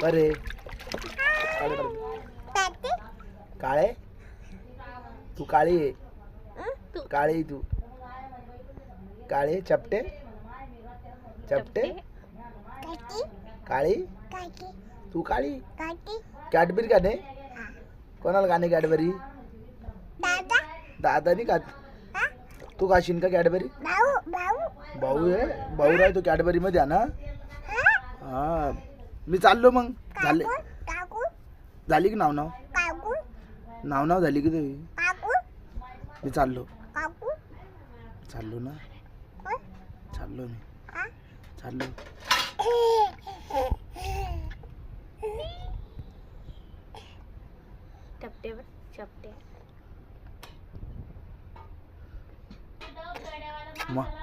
बरे काळे तू काळी आहे काळे तू काळे चपटे चपटे काळी तू काळी कॅडबरी का नाही कोणाला गाणे कॅडबरी दादा नाही खात तू खाशील का कॅडबरी भाऊ आहे भाऊ राह तू कॅडबरी मध्ये आहे ना हा मी चाललो मग झाले झाली की नाव नाव नाव नाव झाली की तुम्ही मी चाललो चाललो ना चाललो मी चाललो चपटे चपटे मग